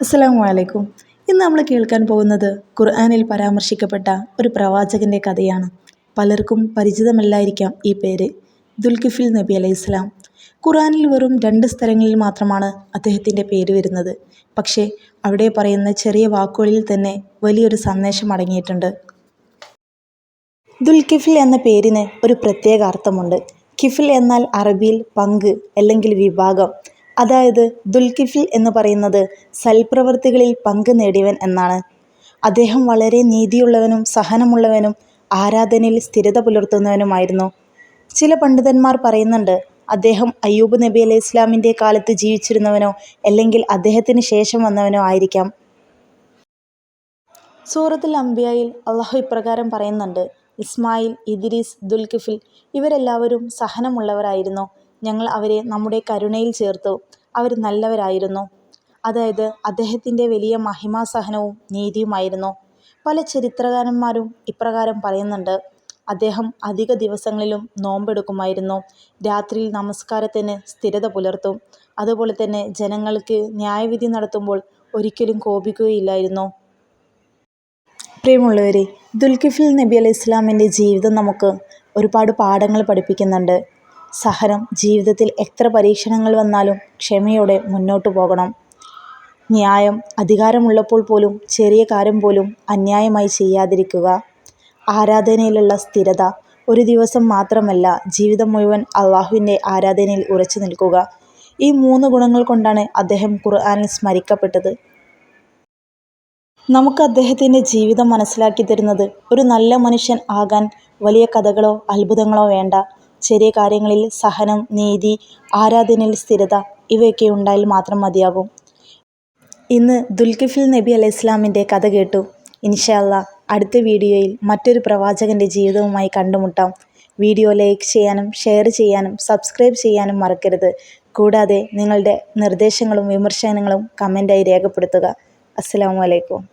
അസ്സലാമു അലൈക്കും. ഇന്ന് നമ്മൾ കേൾക്കാൻ പോകുന്നത് ഖുർആനിൽ പരാമർശിക്കപ്പെട്ട ഒരു പ്രവാചകൻ്റെ കഥയാണ്. പലർക്കും പരിചിതമല്ലായിരിക്കാം ഈ പേര്, ദുൽകിഫിൽ നബി അലൈഹിസ്സലാം. ഖുർആനിൽ വെറും 2 സ്ഥലങ്ങളിൽ മാത്രമാണ് അദ്ദേഹത്തിൻ്റെ പേര് വരുന്നത്. പക്ഷേ അവിടെ പറയുന്ന ചെറിയ വാക്കുകളിൽ തന്നെ വലിയൊരു സന്ദേശം അടങ്ങിയിട്ടുണ്ട്. ദുൽകിഫിൽ എന്ന പേരിന് ഒരു പ്രത്യേക അർത്ഥമുണ്ട്. കിഫിൽ എന്നാൽ അറബിയിൽ പങ്ക് അല്ലെങ്കിൽ വിഭാഗം. അതായത് ദുൽകിഫിൽ എന്ന് പറയുന്നത് സൽപ്രവൃത്തികളിൽ പങ്ക് നേടിയവൻ എന്നാണ്. അദ്ദേഹം വളരെ നീതിയുള്ളവനും സഹനമുള്ളവനും ആരാധനയിൽ സ്ഥിരത പുലർത്തുന്നവനുമായിരുന്നു. ചില പണ്ഡിതന്മാർ പറയുന്നുണ്ട് അദ്ദേഹം അയ്യൂബ് നബി അലൈഹി ഇസ്ലാമിൻ്റെ കാലത്ത് ജീവിച്ചിരുന്നവനോ അല്ലെങ്കിൽ അദ്ദേഹത്തിന് ശേഷം വന്നവനോ ആയിരിക്കാം. സൂറത്തുൽ അംബിയായിൽ അള്ളാഹു ഇപ്രകാരം പറയുന്നുണ്ട്: ഇസ്മായിൽ, ഇദ്രീസ്, ദുൽകിഫിൽ ഇവരെല്ലാവരും സഹനമുള്ളവരായിരുന്നു. ഞങ്ങൾ അവരെ നമ്മുടെ കരുണയിൽ ചേർത്തു. അവർ നല്ലവരായിരുന്നു. അതായത് അദ്ദേഹത്തിൻ്റെ വലിയ മഹിമാസഹനവും നീതിയുമായിരുന്നു. പല ചരിത്രകാരന്മാരും ഇപ്രകാരം പറയുന്നുണ്ട്: അദ്ദേഹം അധിക ദിവസങ്ങളിലും നോമ്പെടുക്കുമായിരുന്നു. രാത്രിയിൽ നമസ്കാരത്തിന് സ്ഥിരത പുലർത്തും. അതുപോലെ തന്നെ ജനങ്ങൾക്ക് ന്യായവിധി നടത്തുമ്പോൾ ഒരിക്കലും കോപിക്കുകയില്ലായിരുന്നു. പ്രിയമുള്ളവരെ, ദുൽകിഫിൽ നബി അലൈഹി ഇസ്ലാമിൻ്റെ ജീവിതം നമുക്ക് ഒരുപാട് പാഠങ്ങൾ പഠിപ്പിക്കുന്നുണ്ട്. സഹനം, ജീവിതത്തിൽ എത്ര പരീക്ഷണങ്ങൾ വന്നാലും ക്ഷമയോടെ മുന്നോട്ടു പോകണം. ന്യായം, അധികാരമുള്ളപ്പോൾ പോലും ചെറിയ കാര്യം പോലും അന്യായമായി ചെയ്യാതിരിക്കുക. ആരാധനയിലുള്ള സ്ഥിരത, ഒരു ദിവസം മാത്രമല്ല ജീവിതം മുഴുവൻ അള്ളാഹുവിൻ്റെ ആരാധനയിൽ ഉറച്ചു നിൽക്കുക. ഈ 3 ഗുണങ്ങൾ കൊണ്ടാണ് അദ്ദേഹം ഖുർആനിൽ സ്മരിക്കപ്പെട്ടത്. നമുക്ക് അദ്ദേഹത്തിൻ്റെ ജീവിതം മനസ്സിലാക്കി തരുന്നത് ഒരു നല്ല മനുഷ്യൻ ആകാൻ വലിയ കഥകളോ അത്ഭുതങ്ങളോ വേണ്ട. ചെറിയ കാര്യങ്ങളിൽ സഹനം, നീതി, ആരാധനയിൽ സ്ഥിരത ഇവയൊക്കെ ഉണ്ടായാൽ മാത്രം മതിയാകും. ഇന്ന് ദുൽകിഫിൽ നബി അലൈഹി ഇസ്ലാമിൻ്റെ കഥ കേട്ടു. ഇൻഷാ അല്ലാഹ് അടുത്ത വീഡിയോയിൽ മറ്റൊരു പ്രവാചകൻ്റെ ജീവിതവുമായി കണ്ടുമുട്ടാം. വീഡിയോ ലൈക്ക് ചെയ്യാനും ഷെയർ ചെയ്യാനും സബ്സ്ക്രൈബ് ചെയ്യാനും മറക്കരുത്. കൂടാതെ നിങ്ങളുടെ നിർദ്ദേശങ്ങളും വിമർശനങ്ങളും കമൻ്റായി രേഖപ്പെടുത്തുക. അസ്സലാമു അലൈക്കും.